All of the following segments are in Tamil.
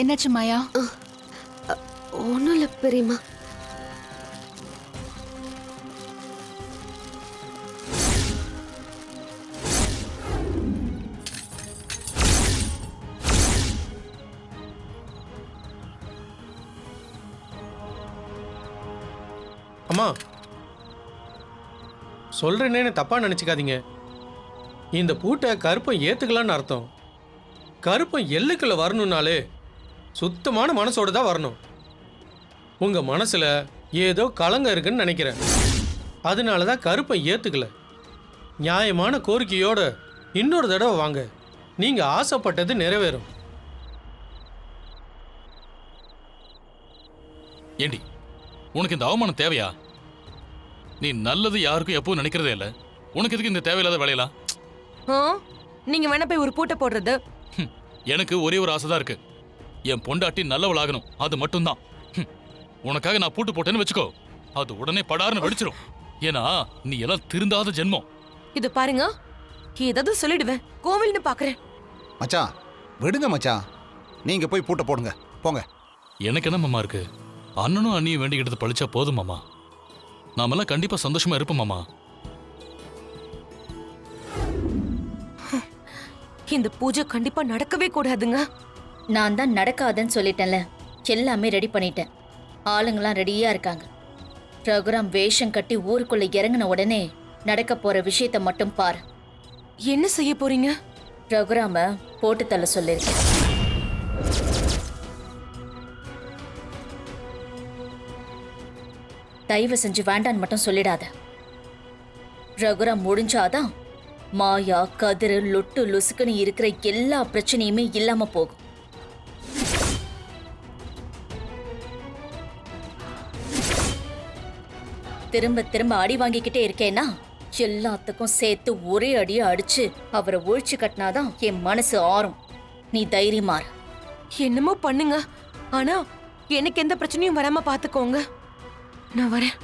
என்னாச்சு மாயா? ஒன்றும் இல்லை பெரியம்மா. அம்மா சொல்றேன்னு தப்பா நினைச்சுக்காதீங்க. இந்த பூட்டை கருப்பன் ஏத்துக்கலான்னு அர்த்தம். கருப்பன் எல்லைக்குள்ள வரணும்னாலே சுத்தமான மனசோட தான் வரணும். உங்க மனசுல ஏதோ கலங்க இருக்குன்னு நினைக்கிறேன். அதனால தான் கருப்பன் ஏத்துக்கல. நியாயமான கோரிக்கையோட இன்னொரு தடவை வாங்க, நீங்க ஆசைப்பட்டது நிறைவேறும். ஏண்டி உனக்கு இந்த அவமானம் தேவையா? நீ நல்லது யாருக்கும் எப்பவும் நினைக்கிறதே இல்ல. உனக்கு எதுக்கு இந்த தேவையில்லாத வேலையெல்லாம்? நீங்க வேணா போய் ஒரு பூட்டை போடுறது. எனக்கு ஒரே ஒரு ஆசைதான் இருக்கு. என் பொண்டாட்டி நல்லவள் ஆகணும், அது மட்டும்தான். உனக்காக நான் பூட்டு போட்டேன்னு வச்சுக்கோ, அது உடனே படாருன்னு வெடிச்சிரும். ஏன்னா நீ எல்லாம் திருந்தாத ஜென்மம். இது பாருங்க, ஏதாவது சொல்லிடுவேன். கோவில்னு பாக்குறேன். மச்சான் விடுங்க மச்சான், நீங்க போய் பூட்டை போடுங்க போங்க. எனக்கு என்ன மாமா இருக்கு? அண்ணனும் அண்ணியும் வேண்டிக்கிட்டது பழிச்சா போதும் மாமா. நாமெல்லாம் கண்டிப்பா சந்தோஷமா இருப்போம் மாமா. இந்த பூஜை கண்டிப்பா நடக்கவே கூடாதுங்க. நான் தான் நடக்காதுன்னு சொல்லிட்டேன்ல. எல்லாமே ரெடி பண்ணிட்டேன். ஆளுங்களாம் ரெடியா இருக்காங்க. ரகுராம் வேஷம் கட்டி ஊருக்குள்ள இறங்கின உடனே நடக்க போற விஷயத்த மட்டும் பாரு. என்ன செய்ய போறீங்க? ரகுராம போட்டு தள்ள சொல்லிருக்கேன். தயவு செஞ்சு வேண்டான்னு மட்டும் சொல்லிடாத. ரகுராம் முடிஞ்சாதான் மாயா, கதிரு, லொட்டு லுசுக்குன்னு இருக்கிற எல்லா பிரச்சனையுமே இல்லாம போகும். திரும்ப திரும்ப அடி வாங்கிக்கிட்டே இருக்கேன்னா எல்லாத்துக்கும் சேர்த்து ஒரே அடியா அடிச்சு அவரை ஒழிச்சு கட்டினாதான் என் மனசு ஆறும். நீ தைரியமாறு. என்னமோ பண்ணுங்க, ஆனா எனக்கு எந்த பிரச்சனையும் வராம பாத்துக்கோங்க. நான் வரேன்.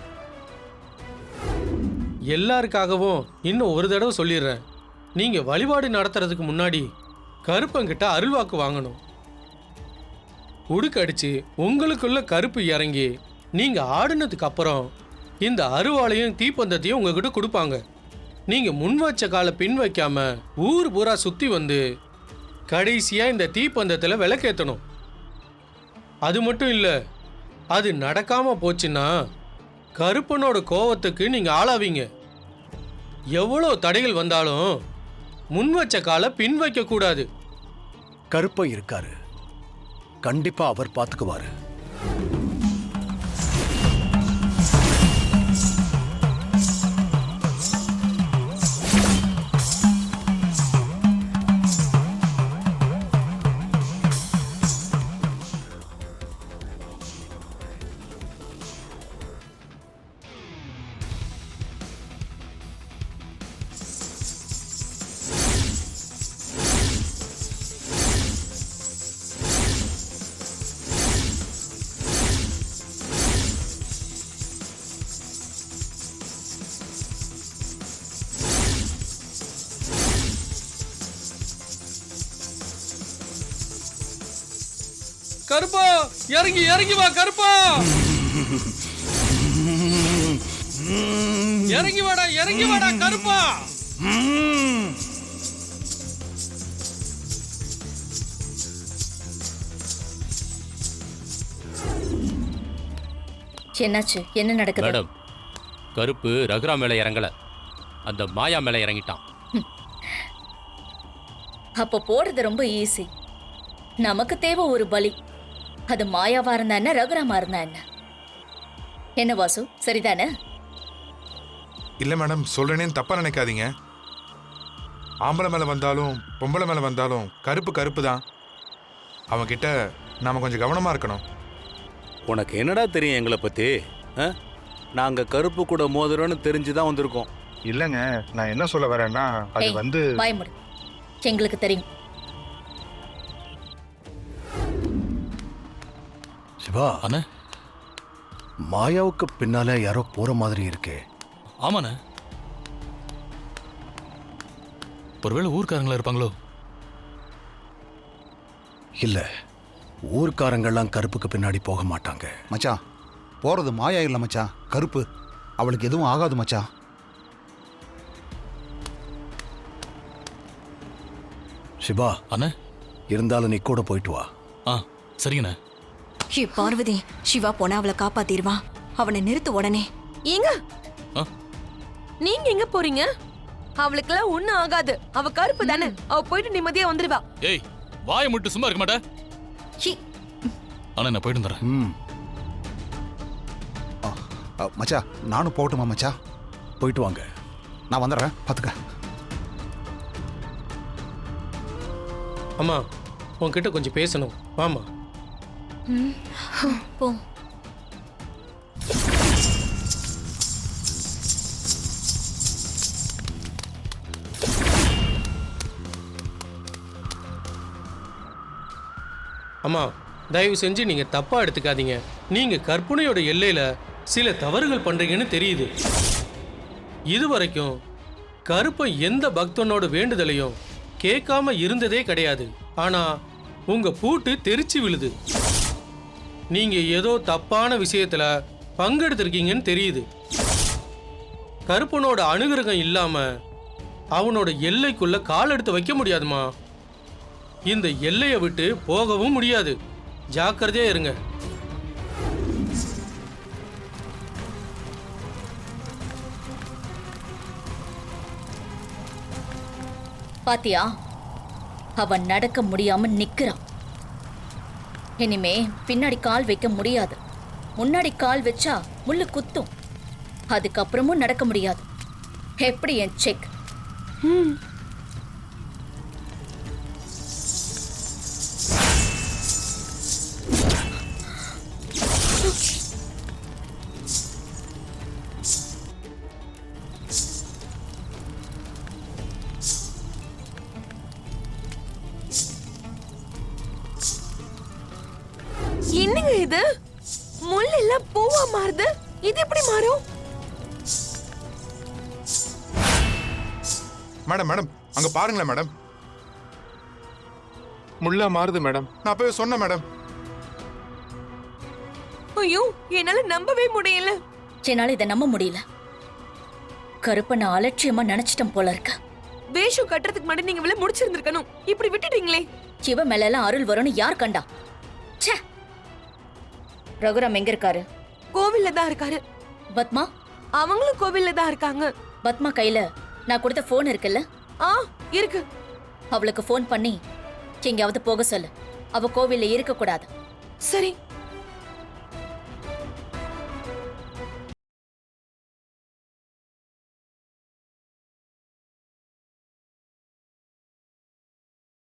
எல்லாருக்காகவும் இன்னும் ஒரு தடவை சொல்லிடுறேன். நீங்க வழிபாடு நடத்துறதுக்கு முன்னாடி கருப்பங்கிட்ட அருள்வாக்கு வாங்கணும். உடுக்கடிச்சு உங்களுக்குள்ள கருப்பு இறங்கி நீங்க ஆடுனதுக்கு அப்புறம் இந்த அருவாளையும் தீப்பந்தத்தையும் உங்ககிட்ட கொடுப்பாங்க. நீங்க முன் வச்ச காலை பின் வைக்காம ஊர் பூரா சுத்தி வந்து கடைசியா இந்த தீப்பந்தத்துல விளக்கேற்றணும். அது மட்டும் இல்ல, அது நடக்காம போச்சுன்னா கருப்பனோட கோவத்துக்கு நீங்க ஆளாவீங்க. எவ்வளோ தடைகள் வந்தாலும் முன் வச்ச காலை பின் வைக்க கூடாது. கருப்பன் இருக்காரு, கண்டிப்பா அவர் பாத்துக்குவாரு. கருப்பா இறங்கி இறங்கி வா. கருப்பா இறங்கி வாடா, இறங்கி வாடா கருப்பா. என்னாச்சு? என்ன நடக்குது? மேடம், கருப்பு ரகுராம் மேல இறங்கல, அந்த மாயா மேல இறங்கிட்டான். அப்ப போடுறது ரொம்ப ஈஸி. நமக்கு தேவை ஒரு பலி. அது மாயாவா இருந்தா என்ன, ரகுராமா இருந்தா என்ன? என்ன வாசு, சரிதானே? இல்லை மேடம், சொல்கிறேனேன்னு தப்பாக நினைக்காதீங்க. ஆம்பளை மேலே வந்தாலும் பொம்பளை மேலே வந்தாலும் கருப்பு கருப்பு தான். அவன்கிட்ட நாம் கொஞ்சம் கவனமாக இருக்கணும். உனக்கு என்னடா தெரியும் எங்களை பற்றி? நாங்கள் கருப்பு கூட மோதிரம்னு தெரிஞ்சு தான் வந்திருக்கோம். இல்லைங்க, நான் என்ன சொல்ல வரேன்னா அது வந்து பயமுடு. எங்களுக்கு தெரியும். சிவா, அண்ணா, மாயாவுக்கு பின்னால யாரோ போற மாதிரி இருக்கே. ஆமாண்ண, ஒருவேளை ஊர்க்காரங்களா இருப்பாங்களோ? இல்ல, ஊர்க்காரங்கெல்லாம் கருப்புக்கு பின்னாடி போக மாட்டாங்க. மச்சான் போறது மாயா இல்லை மச்சான், கருப்பு. அவளுக்கு எதுவும் ஆகாது மச்சான். சிவா, அண்ணே. இருந்தாலும் நீ கூட போயிட்டு வா. ஆ சரிங்கண்ணே. ஏ பார்வதி, சிவா போனா அவளை காப்பாத்திடுவான். அவனை நிறுத்து உடனே. ஏங்க ஆ? நீங்க எங்க போறீங்க? அவளுக்கெல்லாம் ஒண்ணும் ஆகாது. அவ கருப்பு தானே, அவ போயிட்டு நிம்மதியா வந்துருவா. ஏய் வாயை மட்டும் சும்மா இருக்க மாட்டே. ஹி, அண்ணா நான் போயிட்டு வந்துடுறேன். ம், மச்சான் நானும் போகட்டுமா மச்சான்? போயிட்டு வாங்க. நான் வந்துடுறேன், பார்த்துக்க. அம்மா உன்கிட்ட கொஞ்சம் பேசணும், வாமா. போ. அம்மா தயவு செஞ்சு நீங்க தப்பா எடுத்துக்காதீங்க. நீங்க கற்பனையோட எல்லையில சில தவறுகள் பண்றீங்கன்னு தெரியுது. இதுவரைக்கும் கருப்பன் எந்த பக்தனோட வேண்டுதலையும் கேட்காம இருந்ததே கிடையாது. ஆனா உங்க பூட்டு தெரிச்சு விழுது. நீங்க ஏதோ தப்பான விஷயத்துல பங்கெடுத்திருக்கீங்கன்னு தெரியுது. கருப்பனோட அனுகிரகம் இல்லாம அவனோட எல்லைக்குள்ள கால் எடுத்து வைக்க முடியாதுமா. இந்த எல்லையை விட்டு போகவும் முடியாது. ஜாக்கிரதையா இருங்க. பாத்தியா, அவன் நடக்க முடியாம நிக்கிறான். இனிமே பின்னாடி கால் வைக்க முடியாது. முன்னாடி கால் வச்சா முள்ளு குத்தும். அதுக்கப்புறமும் நடக்க முடியாது. எப்படி என் செக்? என்னங்க இது? முள் எல்லாம் பூவா மாறுது. இது எப்படி மாறும்? மேடம் மேடம் அங்க பாருங்களேன் மேடம். முள்ளா மாறுது மேடம். நான் போய் சொன்னேன் மேடம். ஐயோ, என்னால நம்பவே முடியல. என்னால இதை நம்ப முடியல. கருப்பனை அலட்சியமா நினைச்சிட்டேன் போல இருக்க. வேஷம் கட்டுறதுக்கு முன்னாடி நீங்க இவளை முடிச்சிருந்திருக்கணும். இப்படி விட்டுட்டீங்களே. சிவ மேல எல்லாம் அருள் வரும்னு யார் கண்டா? ச்சே. ரகுராம் எங்க இருக்காரு? கோவில்ல தான் இருக்காரு. பத்மா? அவங்களும் கோவில்ல தான் இருக்காங்க. பத்மா கையில நான் கொடுத்த போன் இருக்குல்ல, ஆ இருக்கு. அவளுக்கு போன் பண்ணி எங்கேயாவது போக சொல்லு. அவ கோவில்ல இருக்க கூடாது. சரி,